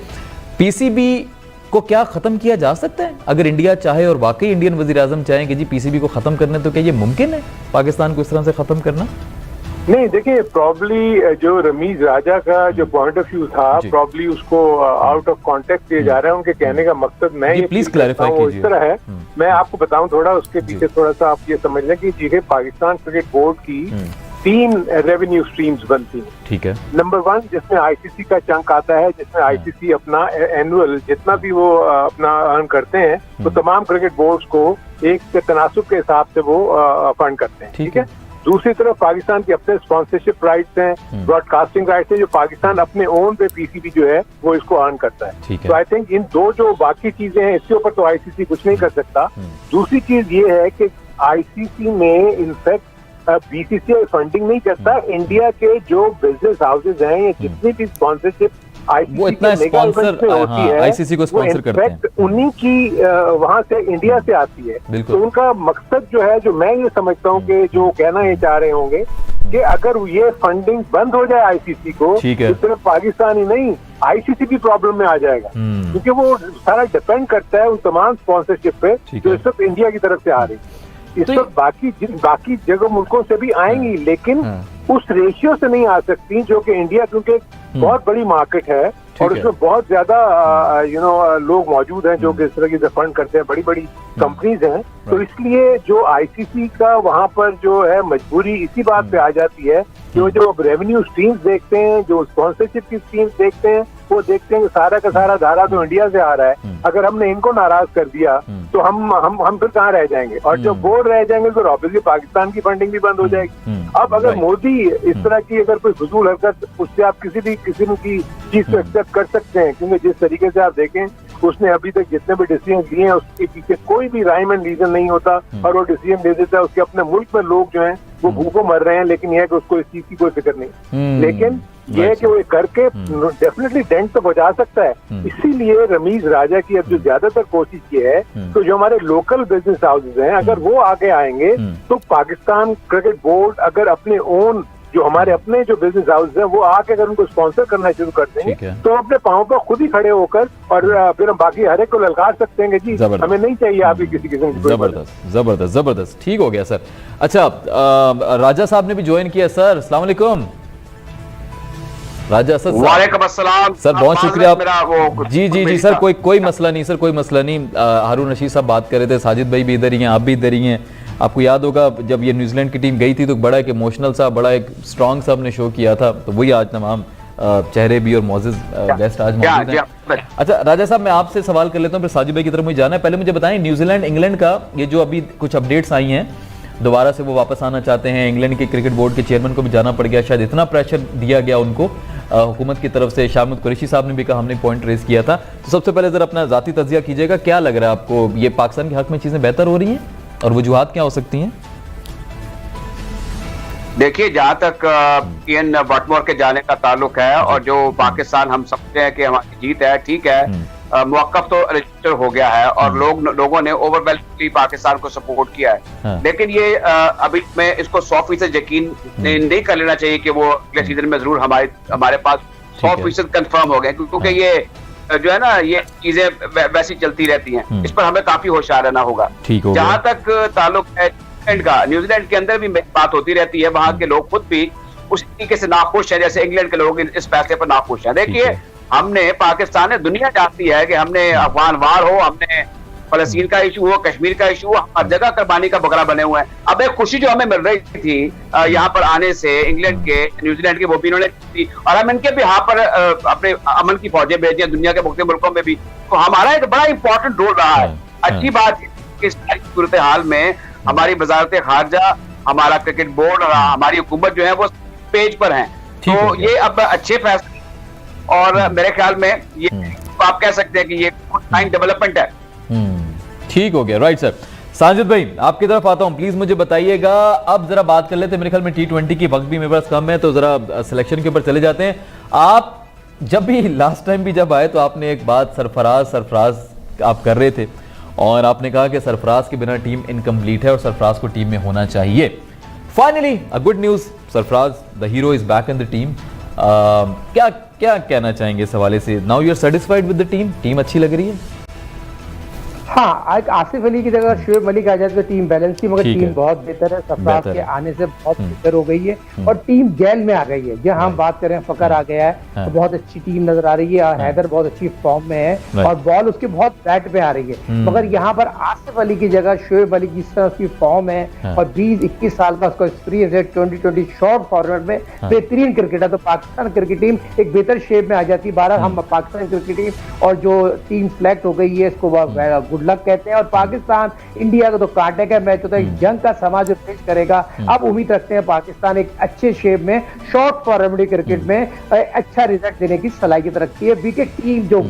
A: पीसीबी को क्या खत्म किया जा सकता है अगर इंडिया चाहे और वाकई इंडियन वजीर आजम चाहें कि जी पीसीबी को खत्म करना है, तो क्या ये मुमकिन है पाकिस्तान को इस तरह से खत्म करना?
B: नहीं, देखिए, प्रॉब्ली जो रमीज राजा का जो पॉइंट ऑफ व्यू था, प्रॉब्ली उसको आउट ऑफ कॉन्टेक्स्ट दिया जा रहा है। उनके कहने का मकसद मैं ये
A: प्लीज क्लैरिफाई कीजिए,
B: इस तरह है, मैं आपको बताऊं थोड़ा उसके पीछे थोड़ा सा आप ये समझ लें कि जी पाकिस्तान क्रिकेट बोर्ड की 3 रेवेन्यू स्ट्रीम्स बनती हैं।
A: ठीक है।
B: नंबर 1 जिसमें आईसीसी का चंक आता है, जिसमें आईसीसी अपना एनुअल जितना भी वो अपना अर्न करते हैं, तो तमाम क्रिकेट बोर्ड्स को एक तनासुब के हिसाब से वो फंड करते हैं। ठीक है। दूसरी तरफ पाकिस्तान के अपने स्पॉन्सरशिप राइट्स हैं, ब्रॉडकास्टिंग राइट्स हैं, जो पाकिस्तान अपने ओन पे पीसीबी जो है वो इसको अर्न करता है। तो आई थिंक इन दो जो बाकी चीजें हैं, इसके ऊपर तो आईसीसी कुछ नहीं कर सकता। दूसरी चीज ये है कि आईसीसी में इनफैक्ट बीसीसीआई फंडिंग नहीं करता, इंडिया के जो बिजनेस हाउसेज हैं या जितनी भी स्पॉन्सरशिप
A: वो इतना स्पॉन्सर होती है, आईसीसी को स्पॉन्सर करते हैं,
B: उन्हीं की वहां से इंडिया से आती है। तो उनका मकसद जो है, जो मैं ये समझता हूँ कि जो कहना ये चाह रहे होंगे कि अगर ये फंडिंग बंद हो जाए आईसीसी को, तो सिर्फ पाकिस्तान ही नहीं, आईसीसी भी प्रॉब्लम में आ जाएगा, क्योंकि वो सारा डिपेंड करता है उन तमाम स्पॉन्सरशिप पे जो इस वक्त इंडिया की तरफ से आ रही है। इस वक्त बाकी जगह मुल्कों से भी आएंगी, लेकिन उस रेशियो से नहीं आ सकती जो कि इंडिया, क्योंकि बहुत बड़ी मार्केट है और उसमें बहुत ज्यादा लोग मौजूद हैं जो कि इस तरह की फंड करते हैं, बड़ी बड़ी कंपनीज हैं। तो इसलिए जो आईसीसी का वहां पर जो है मजबूरी इसी बात पे आ जाती है कि जो रेवेन्यू स्ट्रीम्स देखते हैं, जो स्पॉन्सरशिप की स्ट्रीम्स देखते हैं, वो देखते हैं कि सारा का सारा धारा तो इंडिया से आ रहा है। अगर हमने इनको नाराज कर दिया तो हम फिर कहाँ रह जाएंगे, और जब वो रह जाएंगे तो ऑब्वियसली पाकिस्तान की फंडिंग भी बंद हो जाएगी। अब अगर मोदी इस तरह की अगर कोई फजूल हरकत, उससे आप किसी की चीज को एक्सेप्ट कर सकते हैं, क्योंकि जिस तरीके से आप देखें उसने अभी तक जितने भी डिसीजन लिए हैं उसके पीछे कोई भी राइम एंड रीजन नहीं होता और वो डिसीजन दे देता है। उसके अपने मुल्क में लोग जो हैं वो भूखों मर रहे हैं, लेकिन यह है कि उसको इस चीज की कोई फिक्र नहीं। लेकिन यह है कि वो करके डेफिनेटली डेंट तो बचा सकता है। इसीलिए रमीज राजा की अब जो ज्यादातर कोशिश की है, तो जो हमारे लोकल बिजनेस हाउसेज हैं, अगर वो आगे आएंगे तो पाकिस्तान क्रिकेट बोर्ड अगर अपने ओन जो हमारे अपने जो बिजनेस हाउस है वो आके अगर उनको स्पॉन्सर करना शुरू कर देंगे तो अपने पांव पर खुद ही खड़े होकर और फिर हम बाकी हर एक को ललकार सकते हैं कि जी हमें नहीं चाहिए आपकी किसी किस्म की।
A: जबरदस्त जबरदस्त जबरदस्त, ठीक हो गया सर। अच्छा, राजा साहब ने भी ज्वाइन किया सर, अस्सलाम वालेकुम राजा सर।
E: वालेकुम अस्सलाम
A: सर, बहुत शुक्रिया आप। जी सर, कोई मसला नहीं सर, कोई मसला नहीं। हारून रशीद साहब बात कर रहे थे, साजिद भाई भी इधर ही हैं, आप भी इधर ही हैं। आपको याद होगा जब ये न्यूजीलैंड की टीम गई थी तो बड़ा एक इमोशनल सा, बड़ा एक स्ट्रॉन्ग सा हमने शो किया था, तो वही आज तमाम चेहरे भी और मौजूद गेस्ट आज मौजूद हैं। अच्छा राजा साहब, मैं आपसे सवाल कर लेता हूँ, फिर साजिद भाई की तरफ मुझे जाना है। पहले मुझे बताएं, न्यूजीलैंड इंग्लैंड का ये जो अभी कुछ अपडेट्स आई हैं, दोबारा से वो वापस आना चाहते हैं, इंग्लैंड के क्रिकेट बोर्ड के चेयरमैन को भी जाना पड़ गया, शायद इतना प्रेशर दिया गया उनको हुकूमत की तरफ से। शाहमद कुरैशी साहब ने भी कहा, हमने पॉइंट रेज किया था। तो सबसे पहले जरा अपना जाती तज्जिया कीजिएगा, क्या लग रहा है आपको, ये पाकिस्तान के हक में चीजें बेहतर हो रही हैं और वजूहात क्या हो सकती हैं?
E: देखिए, जहां तक इयन बटमोर के जाने का ताल्लुक है और जो पाकिस्तान हम समझते हैं कि हमारी जीत है, ठीक है, मौकफ तो रजिस्टर हो गया है और लोगों ने ओवरवेलमिंगली पाकिस्तान को सपोर्ट किया है। लेकिन ये अभी मैं इसको 100% यकीन नहीं कर लेना चाहिए कि वो अगले सीजन में जरूर हमारे पास 100% कंफर्म हो गए, क्योंकि ये जो है ना, ये चीजें वैसी चलती रहती हैं। इस पर हमें काफी होशियार रहना होगा। जहां तक ताल्लुक है न्यूजीलैंड के अंदर भी बात होती रहती है, वहां के लोग खुद भी उस तरीके से नाखुश है जैसे इंग्लैंड के लोग इस फैसले पर नाखुश हैं। देखिए, हमने पाकिस्तान है, दुनिया जानती है कि हमने अफगान वार हो, हमने फलस्तीन का इशू हो, कश्मीर का इशू हो, हर जगह कुर्बानी का बकरा बने हुए हैं। अब एक खुशी जो हमें मिल रही थी यहाँ पर आने से इंग्लैंड के, न्यूजीलैंड के, वो भी इन्होंने दी, और हम इनके भी यहाँ पर अपने अमन की फौजें भेजी हैं दुनिया के मुख्तलिफ मुल्कों में भी, तो हमारा एक बड़ा इंपॉर्टेंट रोल रहा है। अच्छी बात है कि इस सारी सूरत हाल में हमारी वजारत खारजा, हमारा क्रिकेट बोर्ड और हमारी हुकूमत जो है वो पेज पर है, तो ये अब अच्छे फैसले, और मेरे ख्याल में ये आप कह सकते हैं कि ये गुड साइन डेवलपमेंट है।
A: ठीक हो गया, राइट सर। साजिद भाई, आपकी तरफ आता हूं, प्लीज मुझे बताइएगा, अब जरा बात कर लेते हैं, मेरे ख्याल में T20 की वक्त भी मेरे पास कम है, तो जरा सिलेक्शन के ऊपर चले जाते हैं। आप जब भी लास्ट टाइम भी जब आए तो आपने एक बात सरफराज आप कर रहे थे, और आपने कहा कि सरफराज के बिना टीम इनकम्प्लीट है और सरफराज को टीम में होना चाहिए। Finally a good news, Sarfaraz the hero is back in the team. क्या क्या कहना चाहेंगे इस हवाले से? Now you are satisfied with the team? Team अच्छी लग रही है?
D: हाँ, आज आसिफ अली की जगह शोएब मलिक आ जाए तो टीम बैलेंस थी, मगर टीम बहुत बेहतर है। सरफराज के आने से बहुत बेहतर हो गई है और टीम गैल में आ गई है। जहाँ हम बात करें, फकर आ गया है तो बहुत अच्छी टीम नजर आ रही है, और हैदर बहुत अच्छी फॉर्म में है और बॉल उसके बहुत बैट पे आ रही है। मगर यहाँ पर आसिफ अली की जगह शोएब मलिक, जिस तरह उसकी फॉर्म है और 20-21 साल का उसका एक्सपीरियंस है, 2020 शॉर्ट फॉरवर्ड में बेहतरीन क्रिकेटर, तो पाकिस्तान क्रिकेट टीम एक बेहतर शेप में आ जाती है। 12 हम पाकिस्तान क्रिकेट टीम और जो टीम सेलेक्ट हो गई है इसको गुड लक कहते हैं। और पाकिस्तान इंडिया का तो कांटे का मैच होता है, जंग का समाज पेश करेगा। अब उम्मीद रखते हैं पाकिस्तान एक अच्छे शेप में शॉर्ट फॉर्मेट क्रिकेट में अच्छा रिजल्ट देने की सलाहियत रखती है। विकेट टीम जो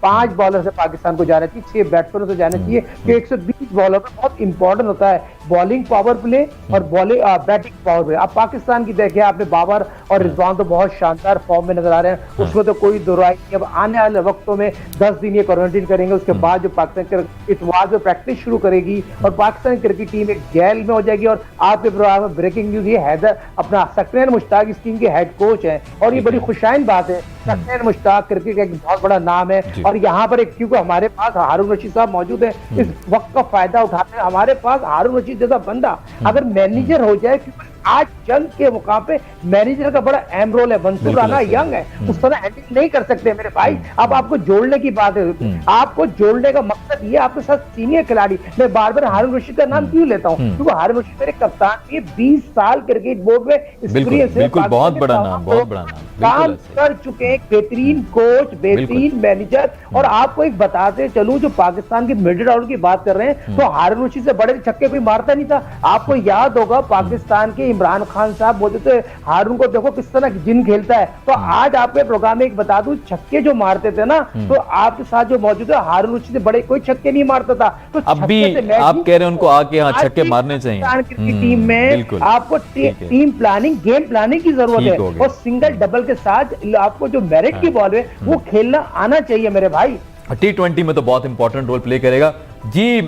D: 5 बॉलर से पाकिस्तान को जाना चाहिए, 6 बैट्समैनों से जाना चाहिए, कि 120 बॉलर पर बहुत इंपॉर्टेंट होता है बॉलिंग पावर प्ले और बॉलिंग बैटिंग पावर प्ले। अब पाकिस्तान की देखिए आपने, बाबर और रिजवान तो बहुत शानदार फॉर्म में नजर आ रहे हैं, उसमें तो कोई दो राय नहीं। अब आने वाले वक्तों में 10 दिन ये क्वारंटीन करेंगे, उसके बाद जो पाकिस्तान इतवार में प्रैक्टिस शुरू करेगी और पाकिस्तान क्रिकेट टीम एक गैल में हो जाएगी। और आपके प्रोग्राम में ब्रेकिंग न्यूज, ये हैदर अपना सकरैन मुश्ताक इस टीम के हेड कोच हैं, और ये बड़ी खुशाइन बात है। सकरैन मुश्ताक क्रिकेट का एक बहुत बड़ा नाम है, और यहाँ पर एक, क्योंकि हमारे पास हारून रशीद साहब मौजूद है, इस वक्त का फायदा उठाते हैं। हमारे पास हारून रशीद जैसा बंदा अगर मैनेजर हो जाए, क्योंकि आज जंग के मुकाम पे मैनेजर का बड़ा अहम रोल है। मंसूर राना यंग है, उस तरह हैंडल नहीं कर सकते मेरे भाई। अब आपको जोड़ने की बात है, आपको जोड़ने का मकसद ये, आपके साथ सीनियर खिलाड़ी, मैं बार बार हारून रशीद का नाम क्यों लेता हूँ, क्योंकि हारून रशीद मेरे कप्तान की 20 साल क्रिकेट बोर्ड में एक्सपीरियंस है,
A: बहुत बड़ा नाम, बहुत बड़ा नाम
D: काम कर चुके हैं, बेहतरीन कोच, बेहतरीन मैनेजर। और आपको एक बताते चलूं, जो पाकिस्तान के मिडिल ऑर्डर की बात कर रहे हैं, तो हारून रशीद से बड़े छक्के कोई मारता नहीं था। आपको याद होगा पाकिस्तान के इमरान खान साहब बोलते थे हारून को देखो किस तरह जिन खेलता है। तो आज आपके प्रोग्राम में एक बता दूं, छक्के जो मारते थे ना, तो आपके साथ जो मौजूद है हारून रशीद से बड़े कोई छक्के नहीं मारता था। तो
A: अब भी आप कह रहे हैं उनको आके छक्के मारने चाहिए।
D: टीम में आपको टीम प्लानिंग, गेम प्लानिंग की जरूरत है, और सिंगल डबल के साथ आपको जो मेरिट की बॉल है वो खेलना आना चाहिए मेरे भाई।
A: T20 में तो बहुत इंपॉर्टेंट रोल प्ले करेगा जी।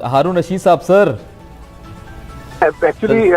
A: हारून रशीद साहब सर,
B: एक्चुअली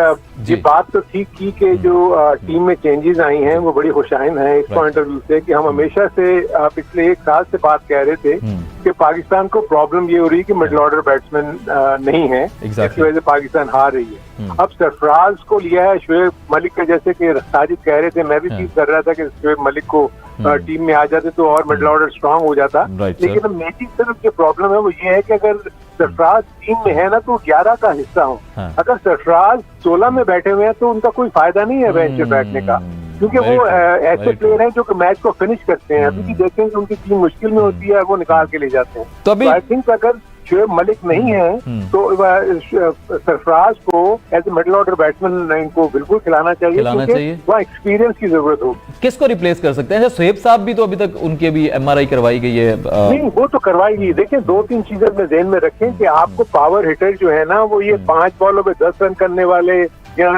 B: ये बात तो ठीक की कि जो टीम में चेंजेस आई हैं वो बड़ी खुशाइन है इस पॉइंट ऑफ व्यू से, कि हम हमेशा से पिछले 1 साल से बात कह रहे थे कि पाकिस्तान को प्रॉब्लम ये हो रही है कि मिडिल ऑर्डर बैट्समैन नहीं है, इसकी वजह से पाकिस्तान हार रही है। अब सरफराज को लिया है शोएब मलिक का, जैसे कि साजिद कह रहे थे, मैं भी फील कर रहा था कि शोएब मलिक को टीम में आ जाते तो और मिडिल ऑर्डर स्ट्रांग हो जाता। लेकिन अब मेरी तरफ जो प्रॉब्लम है वो ये है कि अगर सरफराज टीम में है ना तो 11 का हिस्सा हो। अगर सरफराज 16 में बैठे हुए हैं तो उनका कोई फायदा नहीं है बेंच पे बैठने का, क्योंकि वो ऐसे प्लेयर हैं जो कि मैच को फिनिश करते हैं। अभी भी देखें कि उनकी टीम मुश्किल में होती है, वो निकाल के ले जाते हैं। तो आई थिंक अगर शोएब मलिक नहीं है तो सरफराज को as a middle order batsman इनको बिल्कुल खिलाना चाहिए, वहाँ एक्सपीरियंस की जरूरत होगी।
A: किसको रिप्लेस कर सकते हैं? शोएब साहब भी तो अभी तक उनके भी MRI करवाई गई है।
B: नहीं, वो तो करवाई गई। देखिए 2-3 चीजें अपने ध्यान में रखें कि आपको पावर हिटर जो है ना, वो ये 5 बॉलों पे 10 रन करने वाले या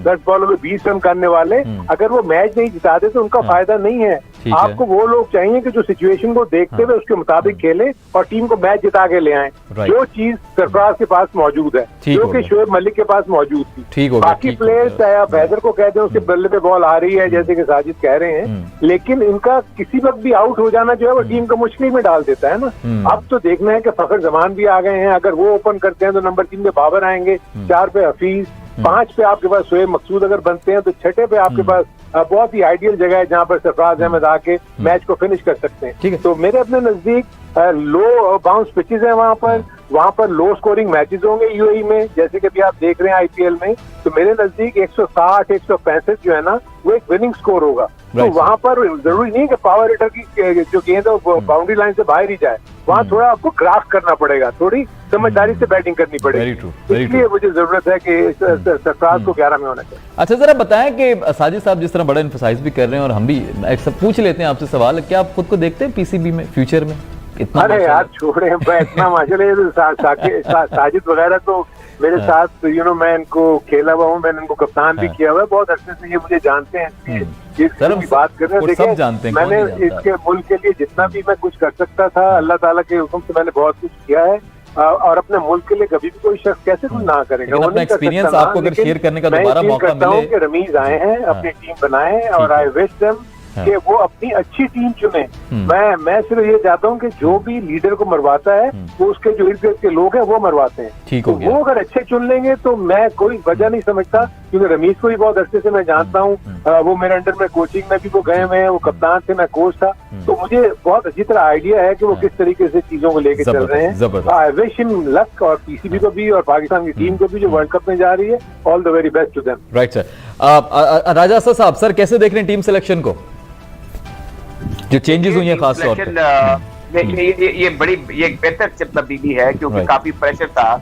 B: 10 बॉलों में 20 रन करने वाले, अगर वो मैच नहीं जिताते तो उनका फायदा नहीं है। आपको वो लोग चाहिए कि जो सिचुएशन को देखते हुए उसके मुताबिक खेले और टीम को मैच जिता के ले आए, जो चीज सरफराज के पास मौजूद है, जो कि शोएब मलिक के पास मौजूद थी। बाकी प्लेयर्स चाहे आप हैदर को कहते हैं उसके बल्ले पे बॉल आ रही है जैसे कि साजिद कह रहे हैं, लेकिन इनका किसी वक्त भी आउट हो जाना जो है वो टीम को मुश्किल में डाल देता है ना। अब तो देखना है कि फखर जमान भी आ गए हैं, अगर वो ओपन करते हैं तो नंबर 3 पे बाबर आएंगे, 4 पे हफीज, 5 पे आपके पास शोएब मकसूद अगर बनते हैं, तो 6 पे आपके पास बहुत ही आइडियल जगह है जहां पर सरफराज अहमद आके मैच को फिनिश कर सकते हैं। तो मेरे अपने नजदीक लो बाउंस पिचेस हैं वहां पर लो स्कोरिंग मैचेस होंगे यूएई में, जैसे कि अभी आप देख रहे हैं आईपीएल में। तो मेरे नजदीक 160 165 जो है ना वो एक विनिंग स्कोर होगा। तो वहां पर जरूरी नहीं कि पावर हिटर की जो गेंद है वो बाउंड्री लाइन से बाहर ही जाए, वहां थोड़ा आपको क्राफ्ट करना पड़ेगा, थोड़ी समझदारी से बैटिंग करनी पड़ेगी। इसलिए मुझे जरूरत है कि सरफराज को 11 में होना चाहिए।
A: अच्छा जरा बताएं कि साजिद साहब जिस तरह बड़ा एम्फसाइज भी कर रहे हैं और हम भी सब पूछ लेते हैं आपसे सवाल, क्या आप खुद को देखते हैं पीसीबी में फ्यूचर में?
B: अरे यार छोड़े, इतना माशाल्लाह साजिद वगैरह तो मेरे साथ मैं इनको खेला हुआ हूँ, मैंने इनको कप्तान भी किया हुआ है, बहुत अच्छे से ये मुझे जानते हैं। इसकी बात कर रहे हैं, देखिए मैंने इसके मुल्क के लिए जितना भी मैं कुछ कर सकता था अल्लाह ताला के हुक्म से मैंने बहुत कुछ किया है, और अपने मुल्क के लिए कभी भी कोई शख्स कैसे कुछ ना करेगा। वो नहीं
A: एक्सपीरियंस आपको अगर शेयर करने का दोबारा मौका मिले
B: कि रमीज आए हैं, अपनी टीम बनाए, और आई विश देम कि वो अपनी अच्छी टीम चुने। मैं सिर्फ ये चाहता हूँ कि जो भी लीडर को मरवाता है वो उसके जो इर्द गिर्द के लोग हैं वो मरवाते हैं। तो वो अगर अच्छे चुन लेंगे तो मैं कोई वजह नहीं समझता, क्योंकि रमीज को भी बहुत अच्छे से मैं जानता हूँ, वो मेरे अंडर में कोचिंग में भी वो गए हुए हैं, वो कप्तान थे, मैं कोच था, तो मुझे बहुत अच्छी तरह आइडिया है कि वो किस तरीके से चीजों को लेके चल रहे हैं। आई विश हिम लक, और पीसीबी को भी और पाकिस्तान की टीम को भी जो वर्ल्ड कप में जा रही है, all the very best to them.
A: Right sir. Raja साहब सर कैसे देख रहे हैं टीम सिलेक्शन को, जो चेंजेस हुई हैं खास तौर पे?
E: ये एक बेहतर तब्दीली है, क्योंकि काफी प्रेशर था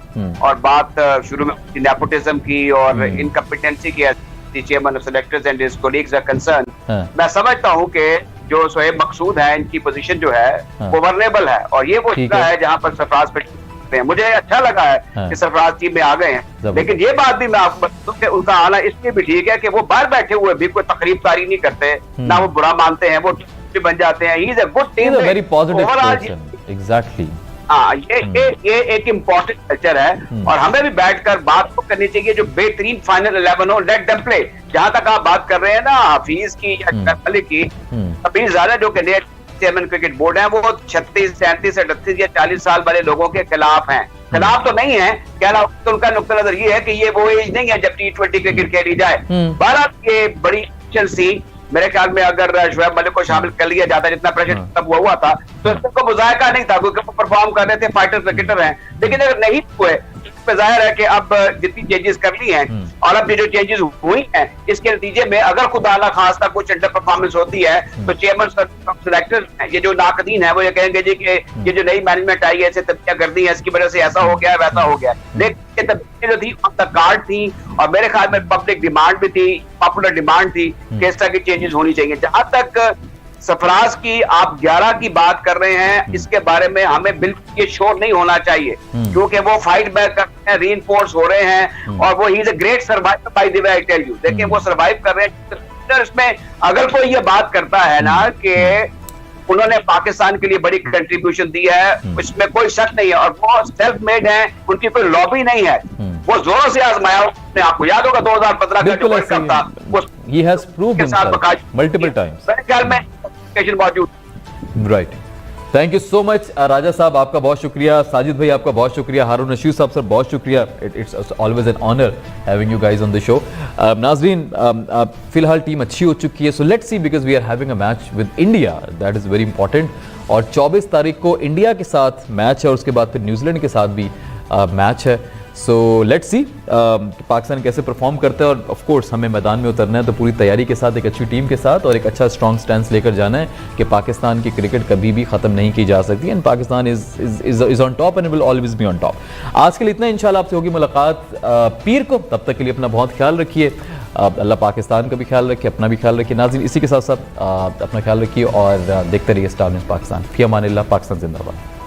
E: और बात शुरू में नेपोटिज्म की और इनकम्पिटेंसी की chairman of selectors and his colleagues are concern. मैं समझता हूँ कि जो शोएब मकसूद है इनकी पोजीशन जो है वो वल्नरेबल है, और ये वो जगह है जहाँ पर सरफराज पे हैं। मुझे अच्छा लगा है कि सरफराज टीम में आ गए हैं, लेकिन ये बात भी मैं आपको बता दूं कि उनका आना इसलिए भी ठीक है कि वो बाहर बैठे हुए भी कोई तकरीब तारी नहीं करते, ना वो बुरा मानते हैं, वो बन जाते हैं। ही is a good team,
A: very positive person. Exactly.
E: हाँ, ये एक इम्पोर्टेंट कल्चर है, और हमें भी बैठकर बात तो करनी चाहिए जो बेहतरीन फाइनल 11 हो, लेट देम प्ले। जहां तक आप बात कर रहे हैं ना हफीज की या मलिक की, अभी ज्यादा जो चेयरमैन क्रिकेट बोर्ड है वो 36, 37, 38 या 40 साल वाले लोगों के खिलाफ हैं। खिलाफ तो नहीं है, कहना तो उनका नुक्ता नजर ये है कि ये वो एज नहीं है जब T20 क्रिकेट खेली जाए। बहरहाल ये बड़ी सी मेरे ख्याल में अगर शोएब मलिक को शामिल कर लिया जाता, जितना प्रेशर तब हुआ था, तो इसको मुजायका नहीं था, क्योंकि वो परफॉर्म कर रहे थे, फाइटर क्रिकेटर हैं। लेकिन अगर नहीं हुए तो जाहिर है कि अब जितनी चेंजेस कर ली हैं और अब ये जो चेंजेस हुई हैं, इसके नतीजे में अगर खुदा ना खास्ता कुछ अंडर परफॉर्मेंस होती है तो चेयरमैन सिलेक्टर ये जो नाकदीन है वो ये कहेंगे जी कि ये जो नई मैनेजमेंट आई है इसे तब्दीलियां कर दी है, इसकी वजह से ऐसा हो गया वैसा हो गया। लेकिन तब्दीली जो थी ऑन द कार्ड थी, और मेरे ख्याल में पब्लिक डिमांड भी थी, पॉपुलर डिमांड थी कि इस तरह की चेंजेस होनी चाहिए। जहां तक सरफराज की आप 11 की बात कर रहे हैं, इसके बारे में हमें बिल्कुल ये शोर नहीं होना चाहिए, क्योंकि वो फाइट बैक कर रहे हैं, रीइंफोर्स हो रहे हैं, और वो ही is a great survivor by the way I tell you. देखिए वो सर्वाइव कर रहे हैं। इसमें अगर कोई ये बात करता है ना कि उन्होंने पाकिस्तान के लिए बड़ी कंट्रीब्यूशन दी है, इसमें कोई शक नहीं है, और वो सेल्फ मेड है, उनकी कोई लॉबी नहीं है, वो जोरों से आजमाया उसने। आपको याद होगा 2015 का जो वर्ल्ड कप था, वो
A: he has proved himself multiple times।
E: मेरे ख्याल में मौजूद।
A: Right, thank you so much राजा साहब, आपका बहुत शुक्रिया। साजिद भाई आपका बहुत शुक्रिया। हारून रशीद साहब सर बहुत शुक्रिया। It's always an honour having you guys on the show. नाजरीन फिलहाल टीम अच्छी हो चुकी है, so let's see, because we are having a match with India, that is very important. और 24 तारीख को इंडिया के साथ मैच है, और उसके बाद फिर न्यूजीलैंड के साथ भी मैच है। सो लेट्स सी पाकिस्तान कैसे परफॉर्म करता है, और ऑफ कोर्स हमें मैदान में उतरना है तो पूरी तैयारी के साथ, एक अच्छी टीम के साथ, और एक अच्छा स्ट्रॉन्ग स्टैंस लेकर जाना है कि पाकिस्तान की क्रिकेट कभी भी ख़त्म नहीं की जा सकती, and Pakistan is on top and will always be on top. आज के लिए इतना, इंशाल्लाह आपसे होगी मुलाकात पीर को। तब तक के लिए अपना बहुत ख्याल रखिए, अल्लाह पाकिस्तान का भी ख्याल रखिए, अपना भी ख्याल रखिए। नाज़रीन इसी के साथ साथ अपना ख्याल रखिए और देखते रहिए स्टार न्यूज़ पाकिस्तान। फी अमान अल्लाह, पाकिस्तान जिंदाबाद।